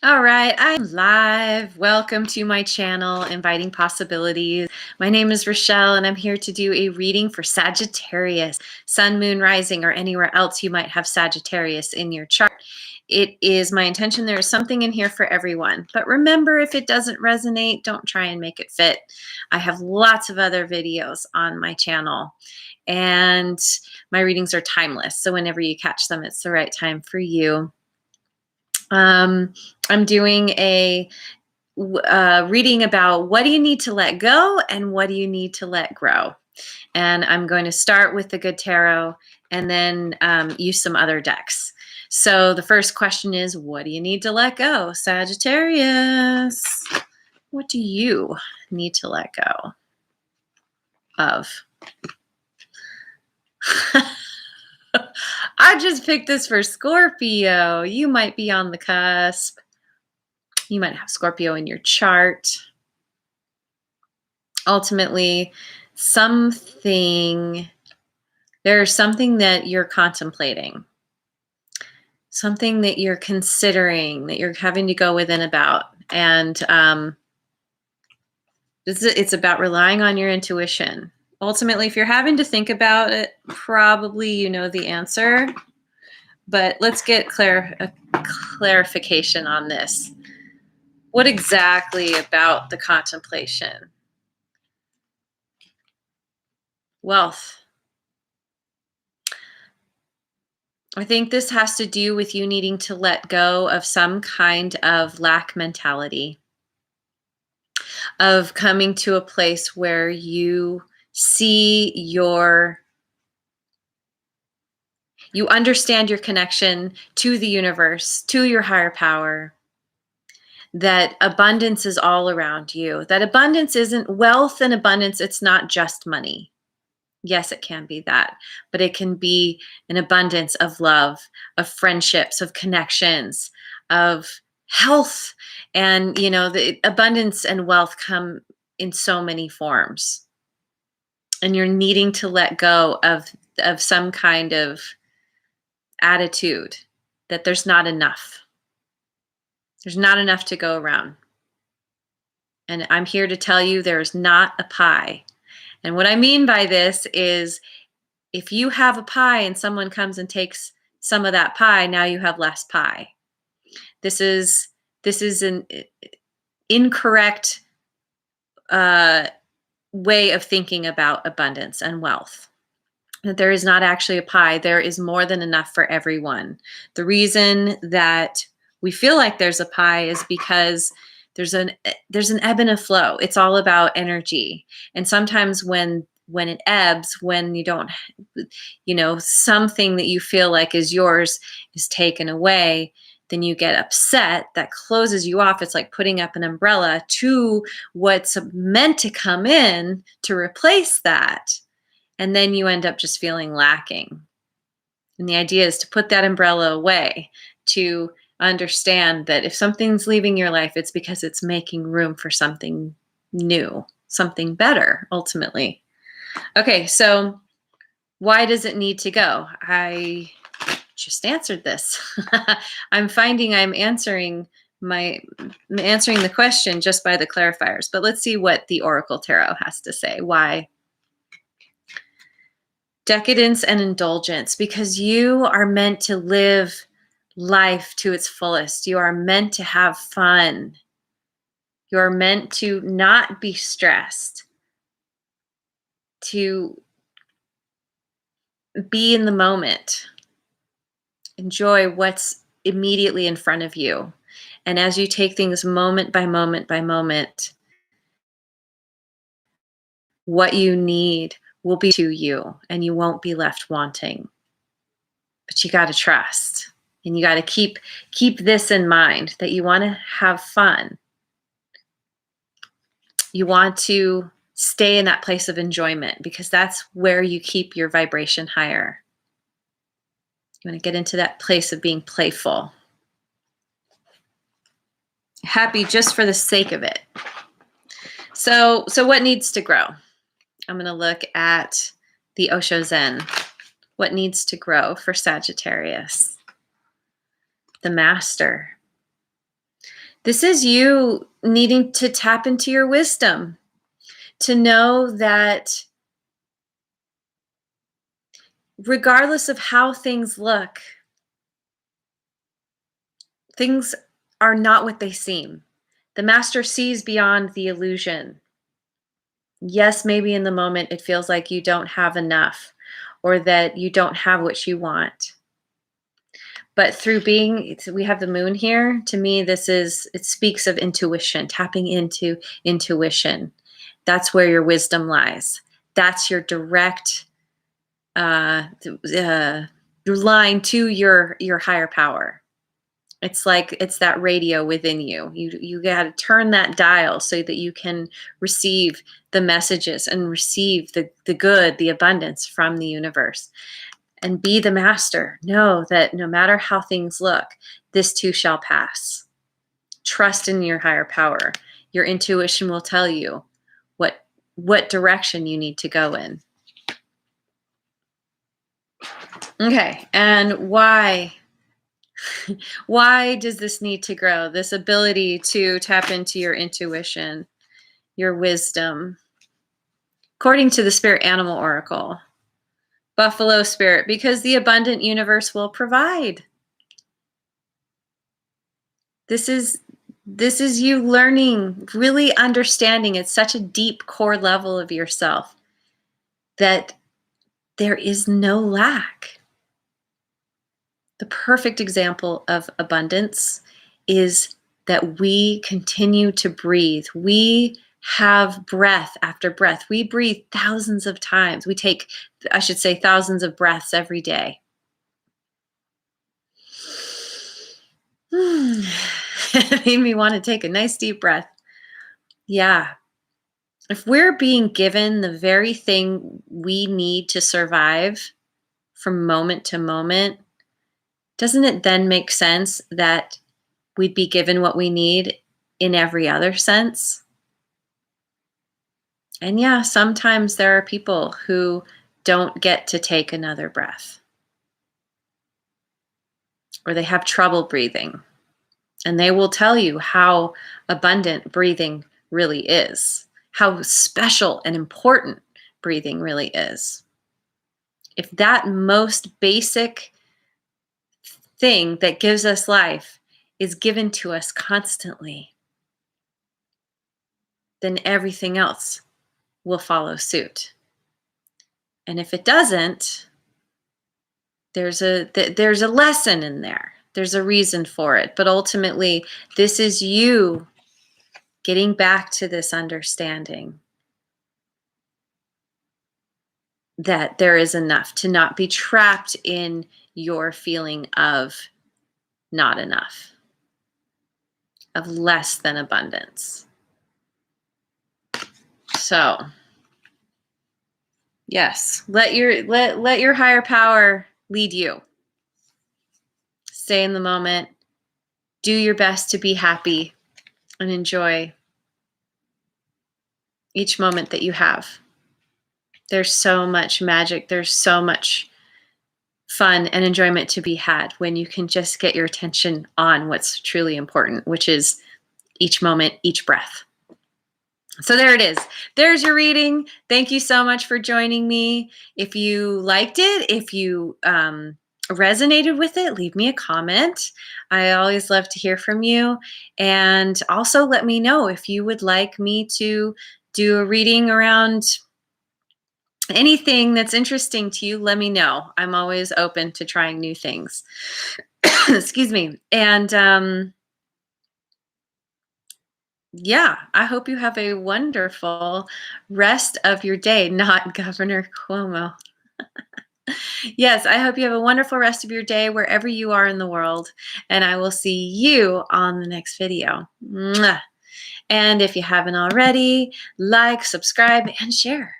All right, I'm live. Welcome to my channel, Inviting Possibilities. My name is Rochelle, and I'm here to do a reading for Sagittarius, Sun, Moon, Rising, or anywhere else you might have Sagittarius in your chart. It is my intention there is something in here for everyone. But remember, if it doesn't resonate, don't try and make it fit. I have lots of other videos on my channel, and my readings are timeless. So whenever you catch them, it's the right time for you. I'm doing a reading about what do you need to let go and what do you need to let grow. And I'm going to start with the Good Tarot and then use some other decks. So the first question is, what do you need to let go? Sagittarius, what do you need to let go of? I just picked this for Scorpio. You might be on the cusp. You might have Scorpio in your chart. Ultimately, there's something that you're contemplating, something that you're considering, that you're having to go within about. And it's about relying on your intuition. Ultimately, if you're having to think about it, probably you know the answer. But let's get a clarification on this. What exactly about the contemplation? Wealth. I think this has to do with you needing to let go of some kind of lack mentality, of coming to a place where you see you understand your connection to the universe, to your higher power, that abundance is all around you, that abundance isn't wealth and abundance. It's not just money. Yes, it can be that, but it can be an abundance of love, of friendships, of connections, of health. And, the abundance and wealth come in so many forms. And you're needing to let go of some kind of attitude that there's not enough. There's not enough to go around. And I'm here to tell you there's not a pie. And what I mean by this is, if you have a pie and someone comes and takes some of that pie, now you have less pie. This is an incorrect way of thinking about abundance and wealth. That there is not actually a pie. There is more than enough for everyone. The reason that we feel like there's a pie is because there's an ebb and a flow. It's all about energy. And sometimes when it ebbs, when you don't, something that you feel like is yours is taken away, then you get upset. That closes you off. It's like putting up an umbrella to what's meant to come in to replace that. And then you end up just feeling lacking. And the idea is to put that umbrella away, to understand that if something's leaving your life, it's because it's making room for something new, something better, ultimately. Okay, so why does it need to go? I just answered this. I'm finding I'm answering the question just by the clarifiers, but let's see what the Oracle Tarot has to say. Why? Decadence and indulgence, because you are meant to live life to its fullest. You are meant to have fun. You are meant to not be stressed, to be in the moment. Enjoy what's immediately in front of you. And as you take things moment by moment by moment, what you need will be to you, and you won't be left wanting. But you got to trust. And you got to keep this in mind, that you want to have fun. You want to stay in that place of enjoyment, because that's where you keep your vibration higher. You want to get into that place of being playful. Happy just for the sake of it. So what needs to grow? I'm going to look at the Osho Zen. What needs to grow for Sagittarius? The Master. This is you needing to tap into your wisdom, to know that regardless of how things look, things are not what they seem. The master sees beyond the illusion. Yes, maybe in the moment it feels like you don't have enough or that you don't have what you want. But through we have the moon here. To me, it speaks of intuition, tapping into intuition. That's where your wisdom lies. That's your direct line to your higher power. It's like it's that radio within you. You got to turn that dial so that you can receive the messages and receive the good, the abundance from the universe. And be the master. Know that no matter how things look, this too shall pass. Trust in your higher power. Your intuition will tell you what direction you need to go in. Okay, and why? Why does this need to grow? This ability to tap into your intuition, your wisdom. According to the Spirit Animal Oracle, Buffalo Spirit, because the abundant universe will provide. This is you learning, really understanding at such a deep core level of yourself that there is no lack. The perfect example of abundance is that we continue to breathe. We have breath after breath. We breathe thousands of times. We take, I should say, thousands of breaths every day. It made me want to take a nice deep breath. Yeah. If we're being given the very thing we need to survive from moment to moment, doesn't it then make sense that we'd be given what we need in every other sense? And yeah, sometimes there are people who don't get to take another breath, or they have trouble breathing. And they will tell you how abundant breathing really is, how special and important breathing really is. If that most basic thing that gives us life is given to us constantly, then everything else will follow suit. And if it doesn't, there's a lesson in there. There's a reason for it. But ultimately, this is you getting back to this understanding that there is enough, to not be trapped in your feeling of not enough, of less than abundance. So, yes, let your higher power lead you. Stay in the moment. Do your best to be happy and enjoy each moment that you have. There's so much magic. There's so much fun and enjoyment to be had when you can just get your attention on what's truly important, which is each moment, each breath. So there it is. There's your reading. Thank you so much for joining me. If you liked it, if you resonated with it, leave me a comment. I always love to hear from you. And also let me know if you would like me to do a reading around anything that's interesting to you. Let me know. I'm always open to trying new things. Excuse me. And yeah, I hope you have a wonderful rest of your day, not Governor Cuomo. Yes, I hope you have a wonderful rest of your day wherever you are in the world, and I will see you on the next video. Mwah. And if you haven't already, like, subscribe, and share.